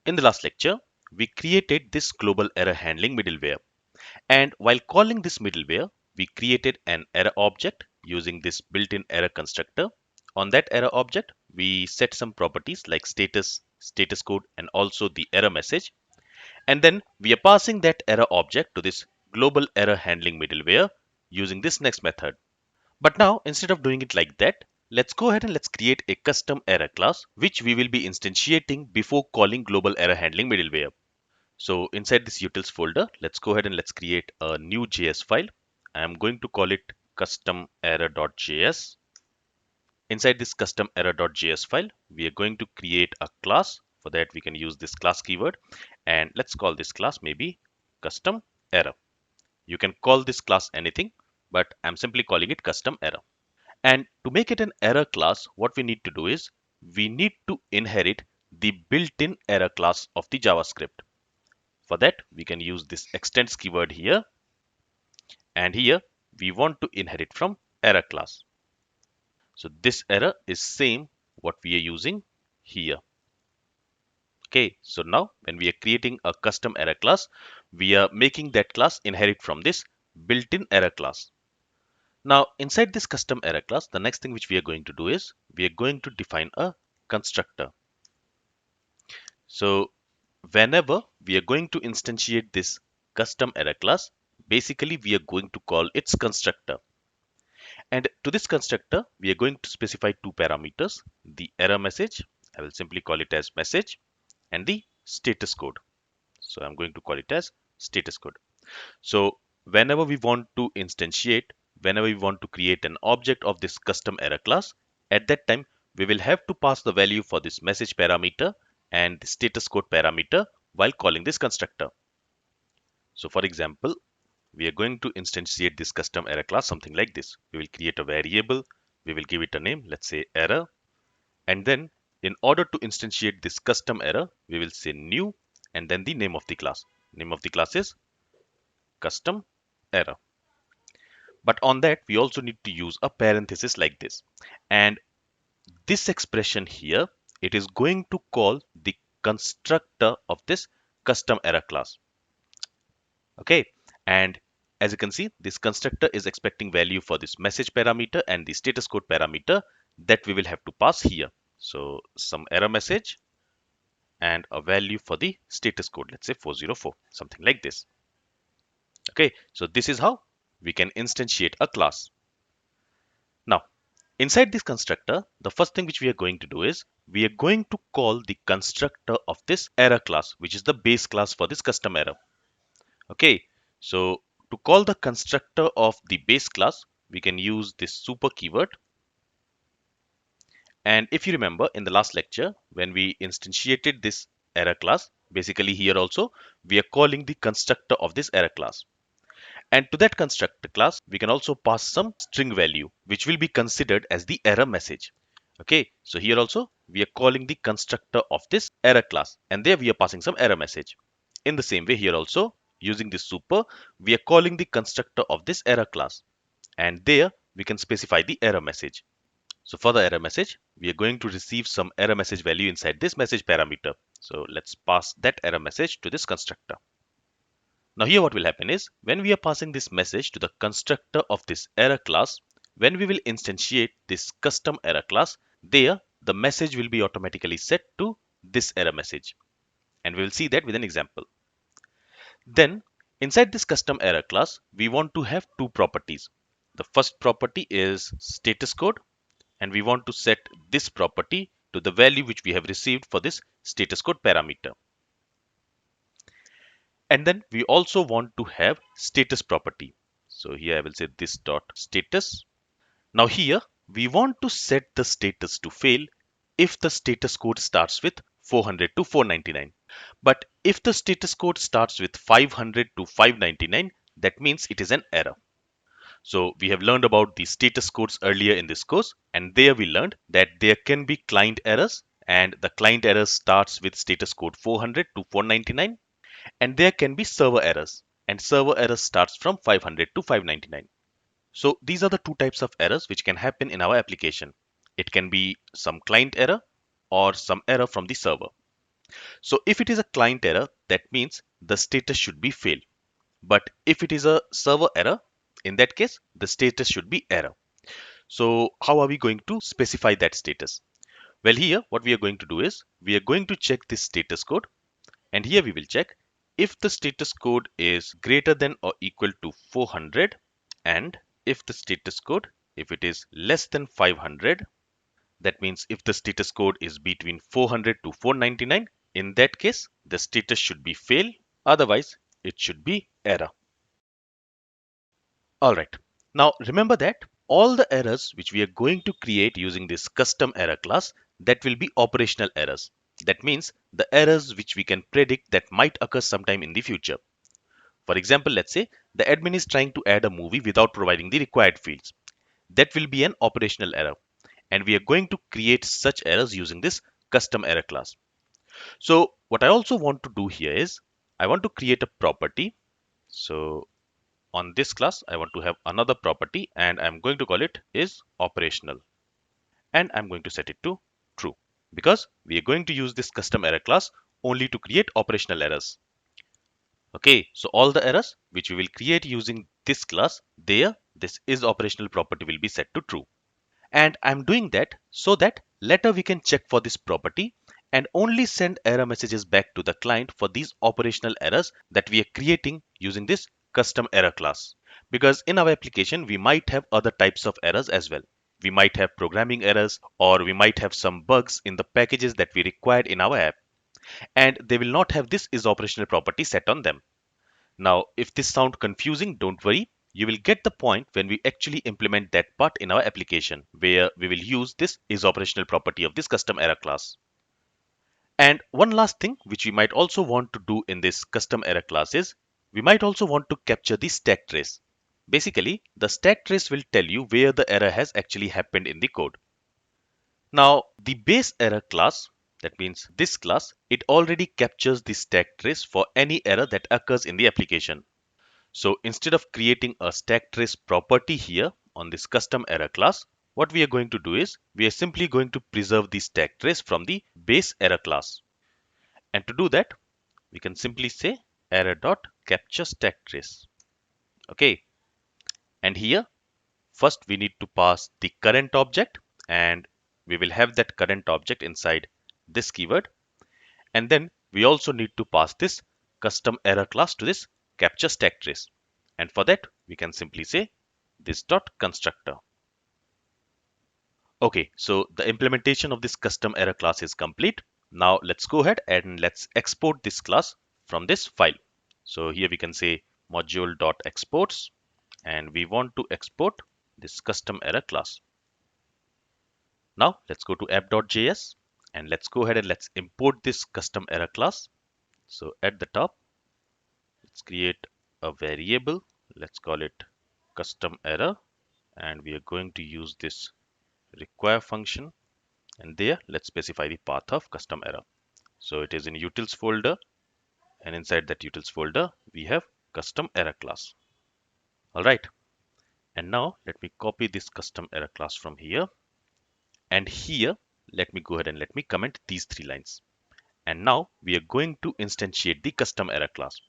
In the last lecture, we created this global error handling middleware. And while calling this middleware, we created an error object using this built-in error constructor. On that error object, we set some properties like status, status code, and also the error message. And then we are passing that error object to this global error handling middleware using this next method. But now, instead of doing it like that, let's go ahead and let's create a custom error class, which we will be instantiating before calling global error handling middleware. So inside this utils folder, let's go ahead and let's create a new JS file. I'm going to call it custom error.js. Inside this custom error.js file, we are going to create a class. For that, we can use this class keyword, and let's call this class maybe custom error. You can call this class anything, but I'm simply calling it custom error. And to make it an error class, what we need to do is we need to inherit the built-in error class of the JavaScript. For that, we can use this extends keyword here. And here we want to inherit from error class. So this error is same what we are using here. Okay, so now when we are creating a custom error class, we are making that class inherit from this built-in error class. Now inside this custom error class, the next thing which we are going to do is we are going to define a constructor. So whenever we are going to instantiate this custom error class, basically we are going to call its constructor. And to this constructor, we are going to specify two parameters, the error message, I will simply call it as message, and the status code. So I'm going to call it as status code. So whenever we want to instantiate, whenever we want to create an object of this custom error class, at that time, we will have to pass the value for this message parameter and the status code parameter while calling this constructor. So for example, we are going to instantiate this custom error class something like this. We will create a variable, we will give it a name, let's say error, and then in order to instantiate this custom error, we will say new and then the name of the class. Name of the class is custom error. But on that, we also need to use a parenthesis like this. And this expression here, it is going to call the constructor of this custom error class. Okay, and as you can see, this constructor is expecting value for this message parameter and the status code parameter that we will have to pass here. So some error message and a value for the status code, let's say 404, something like this. Okay, so this is how we can instantiate a class. Now, inside this constructor, the first thing which we are going to do is we are going to call the constructor of this error class, which is the base class for this custom error. Okay, so to call the constructor of the base class, we can use this super keyword. And if you remember in the last lecture, when we instantiated this error class, basically here also, we are calling the constructor of this error class. And to that constructor class, we can also pass some string value, which will be considered as the error message. Okay, so here also, we are calling the constructor of this error class, and there we are passing some error message. In the same way here also, using this super, we are calling the constructor of this error class, and there we can specify the error message. So for the error message, we are going to receive some error message value inside this message parameter. So let's pass that error message to this constructor. Now here what will happen is, when we are passing this message to the constructor of this error class, when we will instantiate this custom error class, there the message will be automatically set to this error message. And we will see that with an example. Then inside this custom error class, we want to have two properties. The first property is status code, and we want to set this property to the value which we have received for this status code parameter. And then we also want to have status property. So here I will say this dot status. Now here we want to set the status to fail if the status code starts with 400 to 499. But if the status code starts with 500 to 599, that means it is an error. So we have learned about the status codes earlier in this course, and there we learned that there can be client errors, and the client error starts with status code 400 to 499, and there can be server errors, and server errors starts from 500 to 599. So these are the two types of errors which can happen in our application. It can be some client error or some error from the server. So if it is a client error, that means the status should be fail. But if it is a server error, in that case, the status should be error. So how are we going to specify that status? Well, here what we are going to do is we are going to check this status code, and here we will check if the status code is greater than or equal to 400, and if the status code, if it is less than 500, that means if the status code is between 400 to 499, in that case the status should be fail, otherwise it should be error. Alright, now remember that all the errors which we are going to create using this custom error class, that will be operational errors. That means the errors which we can predict that might occur sometime in the future. For example, let's say the admin is trying to add a movie without providing the required fields. That will be an operational error, and we are going to create such errors using this custom error class. So what I also want to do here is I want to create a property. So on this class, I want to have another property, and I'm going to call it is operational, and I'm going to set it to true, because we are going to use this custom error class only to create operational errors. Okay, so all the errors which we will create using this class, there this is operational property will be set to true. And I'm doing that so that later we can check for this property and only send error messages back to the client for these operational errors that we are creating using this custom error class. Because in our application, we might have other types of errors as well. We might have programming errors, or we might have some bugs in the packages that we required in our app, and they will not have this is operational property set on them. Now, if this sounds confusing, don't worry. You will get the point when we actually implement that part in our application, where we will use this is operational property of this custom error class. And one last thing which we might also want to do in this custom error class is we might also want to capture the stack trace. Basically, the stack trace will tell you where the error has actually happened in the code. Now, the base error class, that means this class, it already captures the stack trace for any error that occurs in the application. So instead of creating a stack trace property here on this custom error class, what we are going to do is we are simply going to preserve the stack trace from the base error class. And to do that, we can simply say error.capture stack trace. Okay. And here, first we need to pass the current object, and we will have that current object inside this keyword. And then we also need to pass this custom error class to this capture stack trace. And for that, we can simply say this dot constructor. Okay, so the implementation of this custom error class is complete. Now let's go ahead and let's export this class from this file. So here we can say module.exports, and we want to export this custom error class. Now let's go to app.js, and let's go ahead and let's import this custom error class. So at the top, let's create a variable. Let's call it custom error, and we are going to use this require function, and there let's specify the path of custom error. So it is in utils folder, and inside that utils folder we have custom error class. All right, and now let me copy this custom error class from here, and here let me go ahead and let me comment these 3 lines. And now we are going to instantiate the custom error class.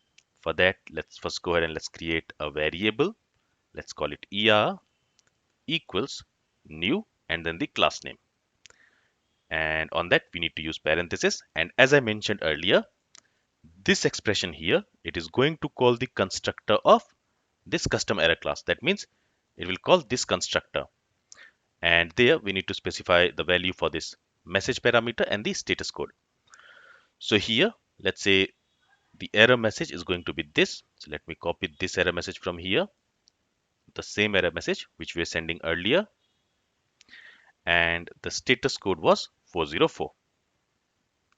For that, let's first go ahead and let's create a variable. Let's call it er equals new and then the class name. And on that we need to use parenthesis, and as I mentioned earlier, this expression here, it is going to call the constructor of this custom error class. That means it will call this constructor, and there we need to specify the value for this message parameter and the status code. So here let's say the error message is going to be this. So let me copy this error message from here, the same error message which we were sending earlier, and the status code was 404.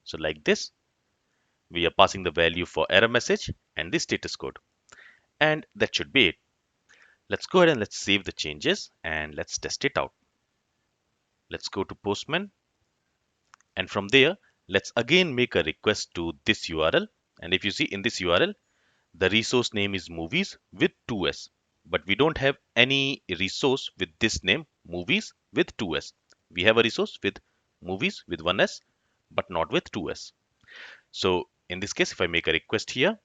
So like this, we are passing the value for error message and the status code, and that should be it. Let's go ahead and let's save the changes and let's test it out. Let's go to Postman, and from there let's again make a request to this URL. And if you see in this URL, the resource name is movies with 2s, but we don't have any resource with this name movies with 2s. We have a resource with movies with 1s but not with 2s. So in this case, if I make a request here,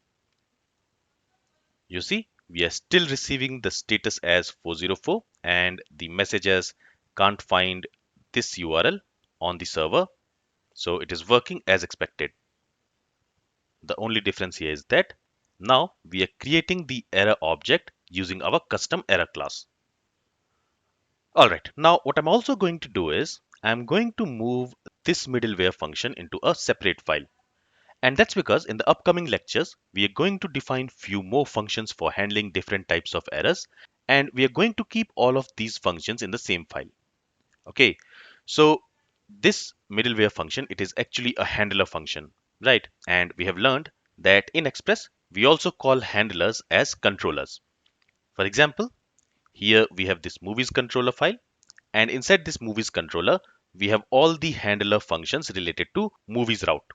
you see we are still receiving the status as 404 and the message as can't find this URL on the server. So it is working as expected. The only difference here is that now we are creating the error object using our custom error class. Alright, now what I'm also going to do is I'm going to move this middleware function into a separate file. And that's because in the upcoming lectures, we are going to define few more functions for handling different types of errors. And we are going to keep all of these functions in the same file. Okay, so this middleware function, it is actually a handler function, right? And we have learned that in Express, we also call handlers as controllers. For example, here we have this movies controller file, and inside this movies controller, we have all the handler functions related to movies route.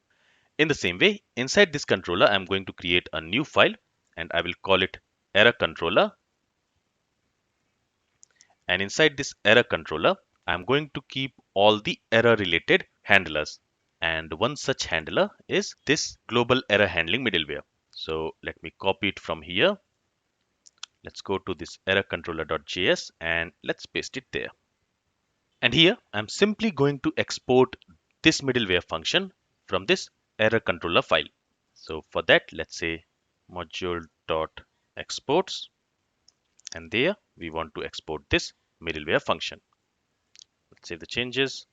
In the same way, inside this controller, I'm going to create a new file and I will call it error controller. And inside this error controller, I'm going to keep all the error related handlers. And one such handler is this global error handling middleware. So let me copy it from here. Let's go to this error controller.js and let's paste it there. And here I'm simply going to export this middleware function from this error controller file. So for that, let's say module.exports, and there we want to export this middleware function. Let's save the changes.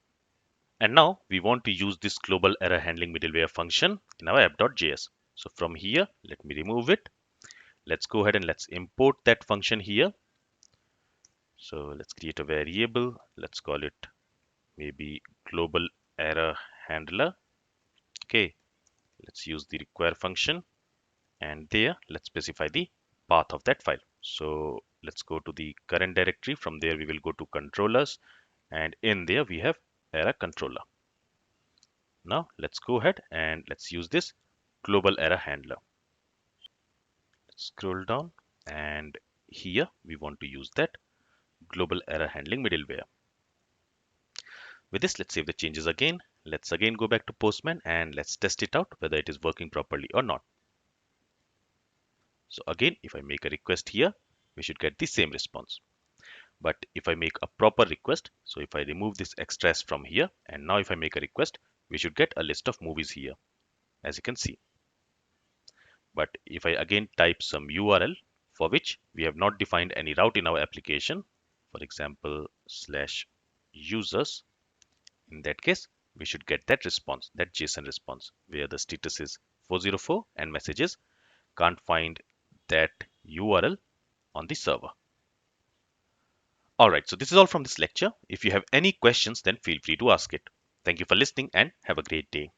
And now we want to use this global error handling middleware function in our app.js. So from here, let me remove it. Let's go ahead and let's import that function here. So let's create a variable. Let's call it maybe global error handler. Okay, let's use the require function. And there let's specify the path of that file. So let's go to the current directory. From there we will go to controllers, and in there we have error controller. Now let's go ahead and let's use this global error handler. Let's scroll down, and here we want to use that global error handling middleware. With this, let's save the changes again. Let's again go back to Postman and let's test it out whether it is working properly or not. So again, if I make a request here, we should get the same response. But if I make a proper request, so if I remove this extras from here, and now if I make a request, we should get a list of movies here, as you can see. But if I again type some URL for which we have not defined any route in our application, for example, /users, in that case, we should get that response, that JSON response, where the status is 404 and messages can't find that URL on the server. Alright, so this is all from this lecture. If you have any questions, then feel free to ask it. Thank you for listening and have a great day.